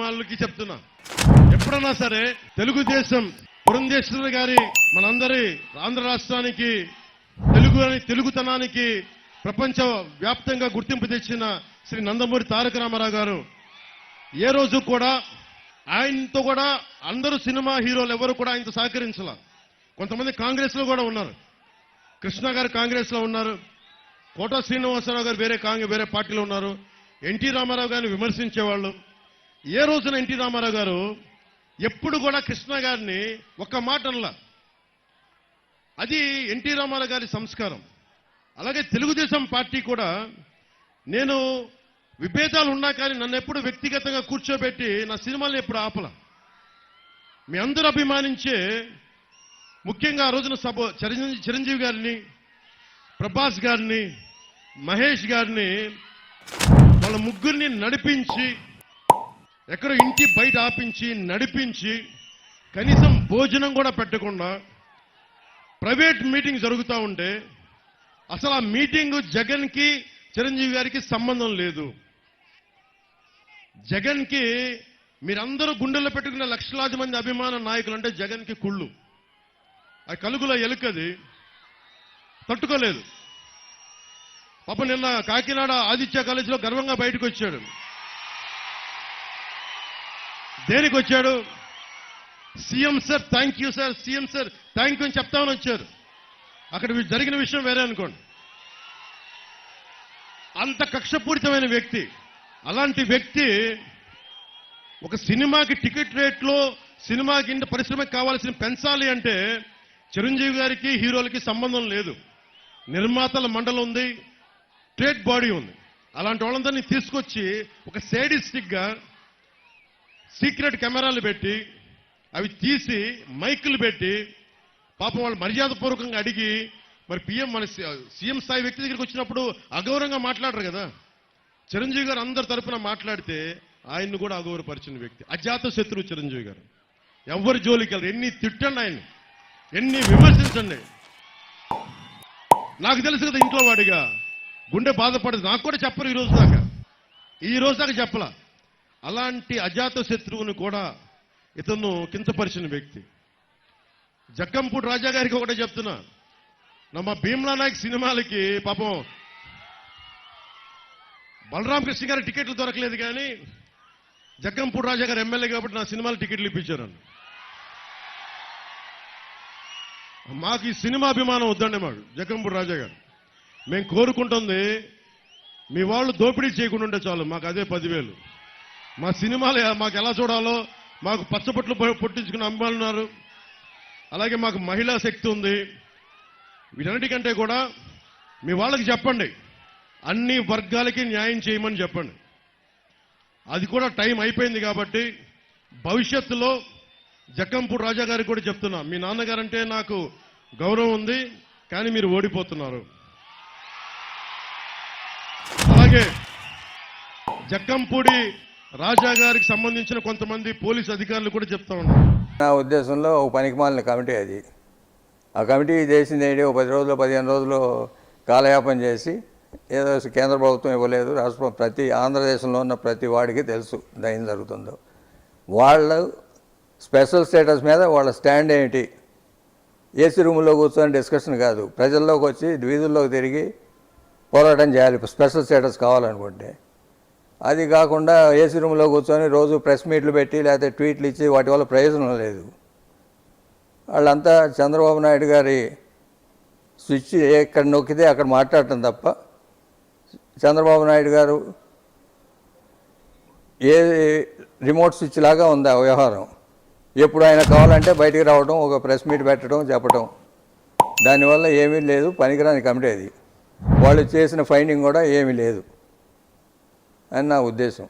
అభిమానులకి చెప్తున్నా, ఎప్పుడన్నా సరే తెలుగుదేశం పురంధేశ్వరి గారి మనందరి ఆంధ్ర రాష్ట్రానికి తెలుగుతనానికి ప్రపంచ వ్యాప్తంగా గుర్తింపు తెచ్చిన శ్రీ నందమూరి తారక రామారావు గారు ఏ రోజు కూడా ఆయనతో కూడా అందరూ సినిమా హీరోలు ఎవరు కూడా ఆయనతో సహకరించాల. కొంతమంది కాంగ్రెస్ లో కూడా ఉన్నారు. కృష్ణ గారు కాంగ్రెస్ లో ఉన్నారు, కోట శ్రీనివాసరావు గారు వేరే పార్టీలో ఉన్నారు. ఎన్టీ రామారావు గారిని విమర్శించేవాళ్ళు. ఏ రోజున ఎన్టీ రామారావు గారు ఎప్పుడు కూడా కృష్ణ గారిని ఒక్క మాట అనలా. అది ఎన్టీ రామారావు గారి సంస్కారం. అలాగే తెలుగుదేశం పార్టీ కూడా నేను విభేదాలు ఉన్నా కానీ నన్ను ఎప్పుడు వ్యక్తిగతంగా కూర్చోబెట్టి నా సినిమాలను ఎప్పుడు ఆపల. మీ అందరూ అభిమానించే ముఖ్యంగా ఆ రోజున చిరంజీవి గారిని, ప్రభాస్ గారిని, మహేష్ గారిని వాళ్ళ ముగ్గురిని నడిపించి ఎక్కడో ఇంటి బయట ఆపించి నడిపించి కనీసం భోజనం కూడా పెట్టకుండా ప్రైవేట్ మీటింగ్ జరుగుతూ ఉంటే అసలు ఆ మీటింగ్ జగన్కి చిరంజీవి గారికి సంబంధం లేదు. జగన్కి మీరందరూ గుండెల్లో పెట్టుకున్న లక్షలాది మంది అభిమాన నాయకులు అంటే జగన్కి కుళ్ళు. ఆ కలుగులో ఎలుకది తట్టుకోలేదు. పాప నిన్న కాకినాడ ఆదిత్య కాలేజీలో గర్వంగా బయటకు వచ్చాడు. దేనికి వచ్చాడు? CM sir thank you sir, CM sir thank you అని చెప్తామని వచ్చారు. అక్కడ జరిగిన విషయం వేరే అనుకోండి. అంత కక్షపూరితమైన వ్యక్తి. అలాంటి వ్యక్తి ఒక సినిమాకి టికెట్ రేట్లో సినిమాకి పరిశ్రమకి కావాల్సిన పెంచాలి అంటే చిరంజీవి గారికి హీరోలకి సంబంధం లేదు. నిర్మాతల మండలి ఉంది, ట్రేడ్ బాడీ ఉంది. అలాంటి వాళ్ళందరినీ తీసుకొచ్చి ఒక సేడిస్టిక్ గా సీక్రెట్ కెమెరాలు పెట్టి అవి తీసి మైకులు పెట్టి పాపం వాళ్ళు మర్యాదపూర్వకంగా అడిగి మరి మన సీఎం స్థాయి వ్యక్తి దగ్గరికి వచ్చినప్పుడు అగౌరవంగా మాట్లాడరు కదా. చిరంజీవి గారు అందరి తరఫున మాట్లాడితే ఆయన్ని కూడా అగౌరవపరిచిన వ్యక్తి. అజాత శత్రువు చిరంజీవి గారు. ఎవరి జోలికి వెళ్ళరు. ఎన్ని తిట్టండి, ఆయన్ని ఎన్ని విమర్శించండి. నాకు తెలుసు కదా ఇంట్లో వాడిగా గుండె బాధపడదు. నాకు కూడా చెప్పరు ఈ రోజు దాకా చెప్పలా. అలాంటి అజాత శత్రువుని కూడా ఇతను కించపరిచిన వ్యక్తి. జక్కంపూడి రాజా గారికి ఒకటే చెప్తున్నా, మా భీమ్లా నాయక్ సినిమాలకి పాపం బలరాం కృష్ణ గారి టికెట్లు దొరకలేదు కానీ జక్కంపూడి రాజా గారు ఎమ్మెల్యే కాబట్టి నా సినిమాలు టికెట్లు ఇప్పించారు. మాకు ఈ సినిమా అభిమానం వద్దండి. మాకు జక్కంపూడి రాజా గారు మేము కోరుకుంటుంది మీ వాళ్ళు దోపిడీ చేయకుండా ఉంటే చాలు, మాకు అదే 10,000. మా సినిమాలు మాకు ఎలా చూడాలో మాకు పచ్చబొట్లు పొట్టించుకున్న అమ్మాయిలు ఉన్నారు. అలాగే మాకు మహిళా శక్తి ఉంది. వీటన్నిటికంటే కూడా మీ వాళ్ళకి చెప్పండి, అన్ని వర్గాలకి న్యాయం చేయమని చెప్పండి. అది కూడా టైం అయిపోయింది కాబట్టి భవిష్యత్తులో జక్కంపూడి రాజా గారికి కూడా చెప్తున్నా, మీ నాన్నగారంటే నాకు గౌరవం ఉంది కానీ మీరు ఓడిపోతున్నారు. అలాగే జక్కంపూడి రాజా గారికి సంబంధించిన కొంతమంది పోలీసు అధికారులు కూడా చెప్తా ఉన్నారు. నా ఉద్దేశంలో ఒక పనికిమాలిన కమిటీ అది. ఆ కమిటీ చేసింది ఏంటి, 10 రోజులు 15 రోజులు కాలయాపన చేసి ఏదో కేంద్ర ప్రభుత్వం ఇవ్వలేదు, రాష్ట్ర ప్రతి ఆంధ్రదేశంలో ఉన్న ప్రతి వాడికి తెలుసు ఏం జరుగుతుందో. వాళ్ళు స్పెషల్ స్టేటస్ మీద వాళ్ళ స్టాండ్ ఏంటి, ఏసీ రూముల్లో కూర్చొని డిస్కషన్ కాదు, ప్రజల్లోకి వచ్చి వీధుల్లోకి తిరిగి పోరాటం చేయాలి స్పెషల్ స్టేటస్ కావాలనుకుంటే. అది కాకుండా ఏసీ రూమ్లో కూర్చొని రోజు ప్రెస్ మీట్లు పెట్టి లేకపోతే ట్వీట్లు ఇచ్చి వాటి వల్ల ప్రయోజనం లేదు. వాళ్ళంతా చంద్రబాబు నాయుడు గారి స్విచ్ ఎక్కడ నొక్కితే అక్కడ మాట్లాడటం తప్ప చంద్రబాబు నాయుడు గారు ఏ రిమోట్ స్విచ్ లాగా ఉంది ఆ వ్యవహారం. ఎప్పుడు ఆయన కావాలంటే బయటికి రావడం, ఒక ప్రెస్ మీట్ పెట్టడం, చెప్పడం, దానివల్ల ఏమీ లేదు. పనికిరాని కమిటీ అది. వాళ్ళు చేసిన ఫైండింగ్ కూడా ఏమీ లేదు అని నా ఉద్దేశం.